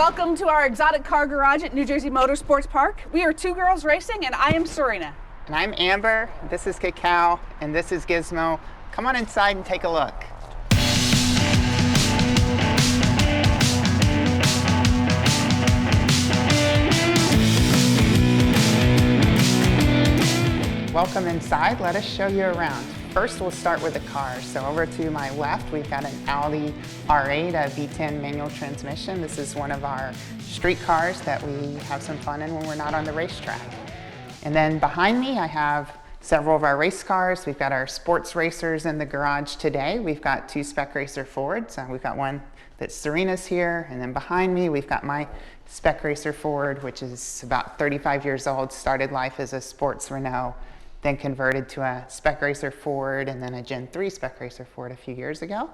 Welcome to our exotic car garage at New Jersey Motorsports Park. We are two girls racing, and I am Serena. And I'm Amber, this is Cacao, and this is Gizmo. Come on inside and take a look. Welcome inside, let us show you around. First, we'll start with the car. So over to my left, we've got an Audi R8, a V10 manual transmission. This is one of our street cars that we have some fun in when we're not on the racetrack. And then behind me, I have several of our race cars. We've got our sports racers in the garage today. We've got two Spec Racer Fords. We've got one that's Serena's here. And then behind me, we've got my Spec Racer Ford, which is about 35 years old, started life as a sports Renault, then converted to a Spec Racer Ford and then a Gen 3 Spec Racer Ford a few years ago.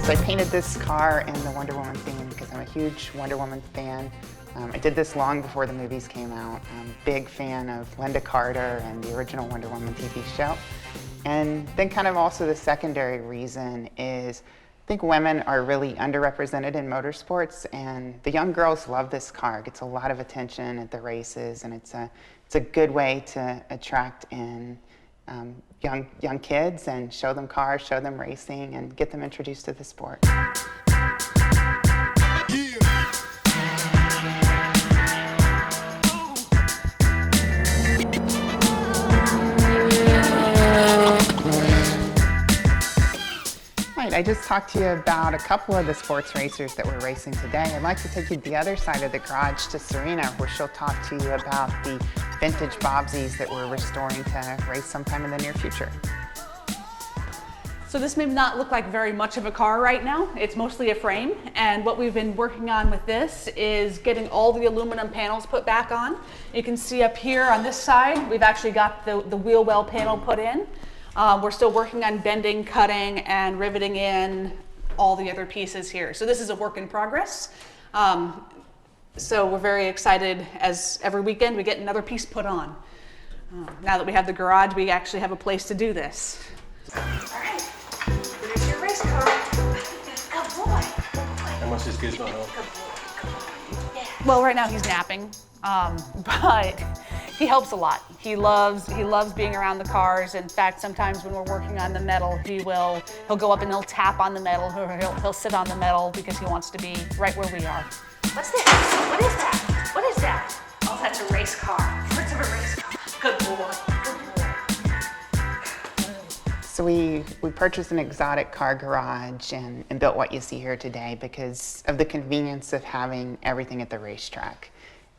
So I painted this car in the Wonder Woman theme because I'm a huge Wonder Woman fan. I did this long before the movies came out. I'm a big fan of Linda Carter and the original Wonder Woman TV show. And then kind of also the secondary reason is I think women are really underrepresented in motorsports, and the young girls love this car. It gets a lot of attention at the races, and it's a good way to attract in young kids and show them cars, show them racing, and get them introduced to the sport. I just talked to you about a couple of the sports racers that we're racing today. I'd like to take you to the other side of the garage to Serena, where she'll talk to you about the vintage Bobsies that we're restoring to race sometime in the near future. So this may not look like very much of a car right now. It's mostly a frame, and what we've been working on with this is getting all the aluminum panels put back on. You can see up here on this side, we've actually got the wheel well panel put in. We're still working on bending, cutting, and riveting in all the other pieces here. So this is a work in progress. So we're very excited as every weekend we get another piece put on. Now that we have the garage, we actually have a place to do this. All right, here's your race car. Good boy. How much is Gizmo help? Yeah. Well, right now he's napping, but he helps a lot. He loves being around the cars. In fact, sometimes when we're working on the metal, he'll go up and he'll tap on the metal, or he'll sit on the metal because he wants to be right where we are. What's this? What is that? What is that? Oh, that's a race car. Parts of a race car. Good boy. Good boy. So we purchased an exotic car garage and built what you see here today because of the convenience of having everything at the racetrack.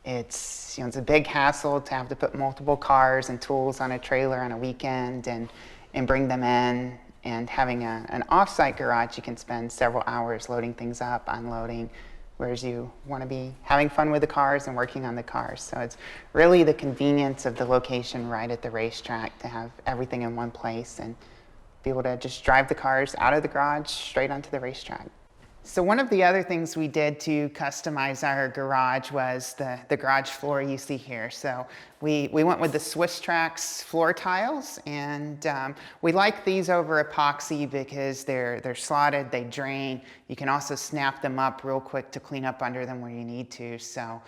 It's a big hassle to have to put multiple cars and tools on a trailer on a weekend and bring them in. And having an off-site garage, you can spend several hours loading things up, unloading, whereas you want to be having fun with the cars and working on the cars. So it's really the convenience of the location right at the racetrack to have everything in one place and be able to just drive the cars out of the garage straight onto the racetrack. So one of the other things we did to customize our garage was the garage floor you see here. So we went with the Swiss Trax floor tiles, and we like these over epoxy because they're slotted, they drain. You can also snap them up real quick to clean up under them where you need to. So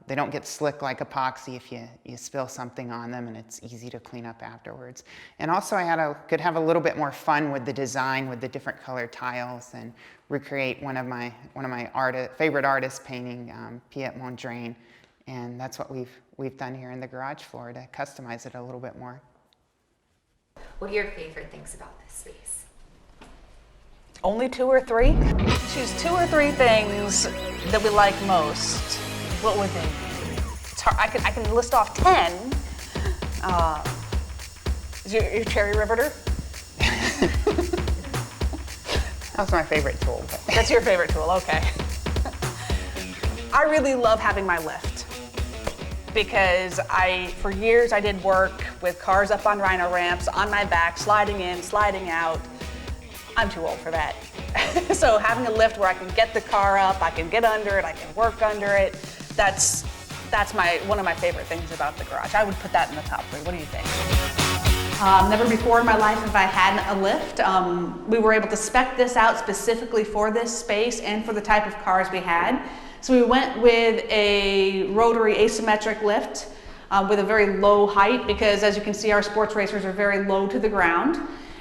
they don't get slick like epoxy if you spill something on them, and it's easy to clean up afterwards. And also I could have a little bit more fun with the design with the different colored tiles and recreate one of my favorite artists painting, Piet Mondrian, and that's what we've done here in the garage floor to customize it a little bit more. What are your favorite things about this space? Only 2 or 3? Choose 2 or 3 things that we like most. What would they be? It's hard. I can list off 10. Is your cherry riveter? That's my favorite tool. But. That's your favorite tool, okay. I really love having my lift because for years I did work with cars up on rhino ramps, on my back, sliding in, sliding out. I'm too old for that. So having a lift where I can get the car up, I can get under it, I can work under it, that's one of my favorite things about the garage. I would put that in the top 3. What do you think? Never before in my life have I had a lift. We were able to spec this out specifically for this space and for the type of cars we had. So we went with a rotary asymmetric lift with a very low height, because as you can see, our sports racers are very low to the ground.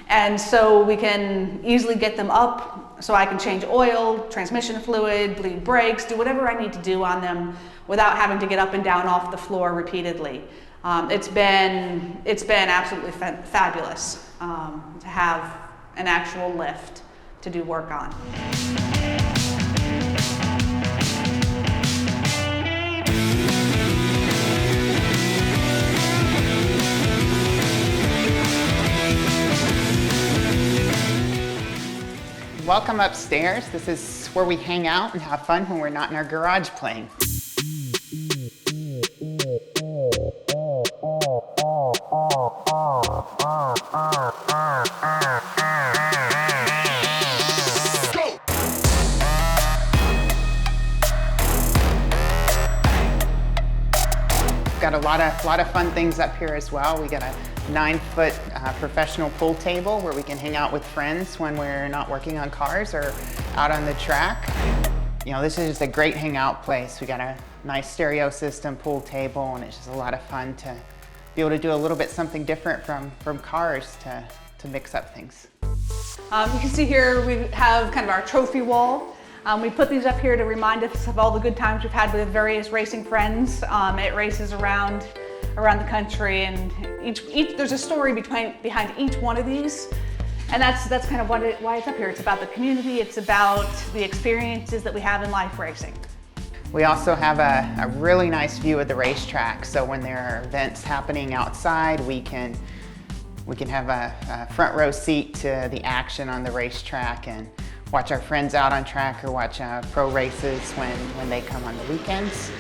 And so we can easily get them up so I can change oil, transmission fluid, bleed brakes, do whatever I need to do on them without having to get up and down off the floor repeatedly. It's been absolutely fabulous to have an actual lift to do work on. Welcome upstairs. This is where we hang out and have fun when we're not in our garage playing. Got a lot of fun things up here as well. We got a 9-foot professional pool table where we can hang out with friends when we're not working on cars or out on the track. You know, this is just a great hangout place. We got a nice stereo system, pool table, and it's just a lot of fun to be able to do a little bit something different from cars to mix up things. You can see here we have kind of our trophy wall. We put these up here to remind us of all the good times we've had with various racing friends at races around the country, and there's a story behind each one of these, and that's kind of why it's up here. It's about the community, it's about the experiences that we have in life racing. We also have a really nice view of the racetrack, so when there are events happening outside, we can have a front row seat to the action on the racetrack and watch our friends out on track or watch pro races when they come on the weekends.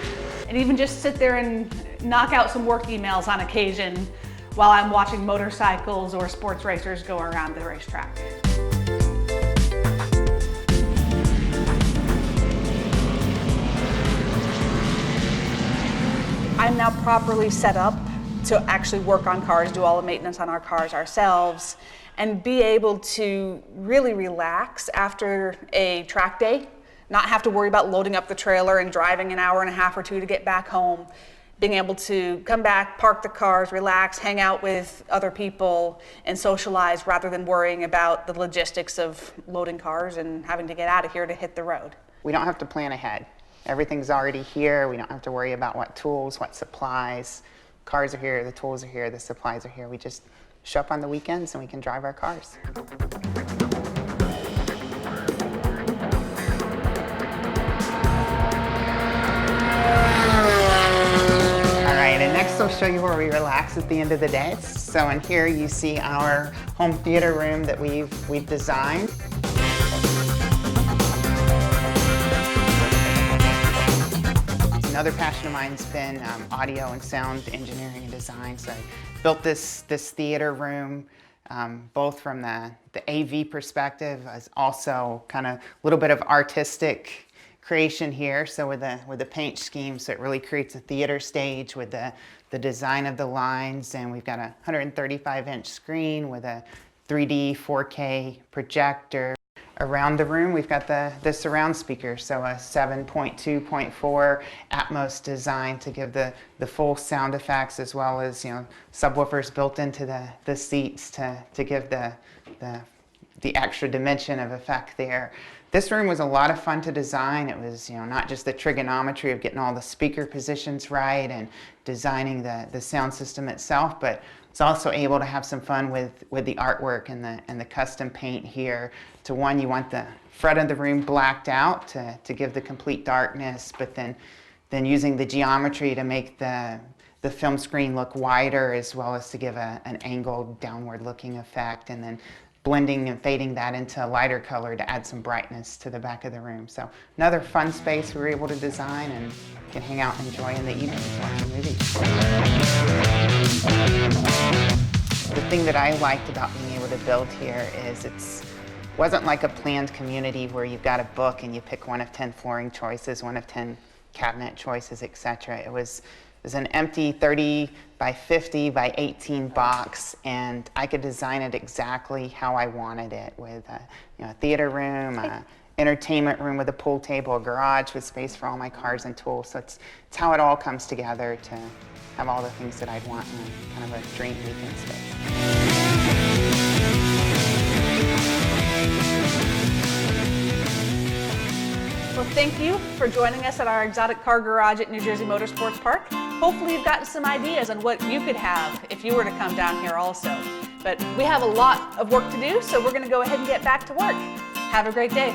And even just sit there and knock out some work emails on occasion while I'm watching motorcycles or sports racers go around the racetrack. I'm now properly set up to actually work on cars, do all the maintenance on our cars ourselves, and be able to really relax after a track day, not have to worry about loading up the trailer and driving an hour and a half or two to get back home, being able to come back, park the cars, relax, hang out with other people, and socialize rather than worrying about the logistics of loading cars and having to get out of here to hit the road. We don't have to plan ahead. Everything's already here. We don't have to worry about what tools, what supplies. Cars are here, the tools are here, the supplies are here. We just show up on the weekends and we can drive our cars. All right, and next I'll show you where we relax at the end of the day. So in here you see our home theater room that we've designed. Another passion of mine's been audio and sound engineering and design. So I built this theater room both from the AV perspective, as also kind of a little bit of artistic creation here. So with the paint scheme, so it really creates a theater stage with the design of the lines, and we've got a 135-inch screen with a 3D 4K projector. Around the room, we've got the surround speaker, so a 7.2.4 Atmos design to give the full sound effects, as well as subwoofers built into the seats to give the extra dimension of effect there. This room was a lot of fun to design. It was not just the trigonometry of getting all the speaker positions right and designing the sound system itself, but it's also able to have some fun with the artwork and the custom paint here. You want the front of the room blacked out to give the complete darkness, but then using the geometry to make the film screen look wider, as well as to give an angled downward looking effect, and then blending and fading that into a lighter color to add some brightness to the back of the room. So another fun space we were able to design and can hang out and enjoy in the evenings watching movies. The thing that I liked about being able to build here is it wasn't like a planned community where you've got a book and you pick one of 10 flooring choices, one of 10 cabinet choices, etc. It was was an empty 30 by 50 by 18 box, and I could design it exactly how I wanted it, with a theater room, a entertainment room with a pool table, a garage with space for all my cars and tools. So it's how it all comes together to have all the things that I'd want in kind of a dream weekend space. Well, thank you for joining us at our exotic car garage at New Jersey Motorsports Park. Hopefully you've gotten some ideas on what you could have if you were to come down here also. But we have a lot of work to do, so we're going to go ahead and get back to work. Have a great day.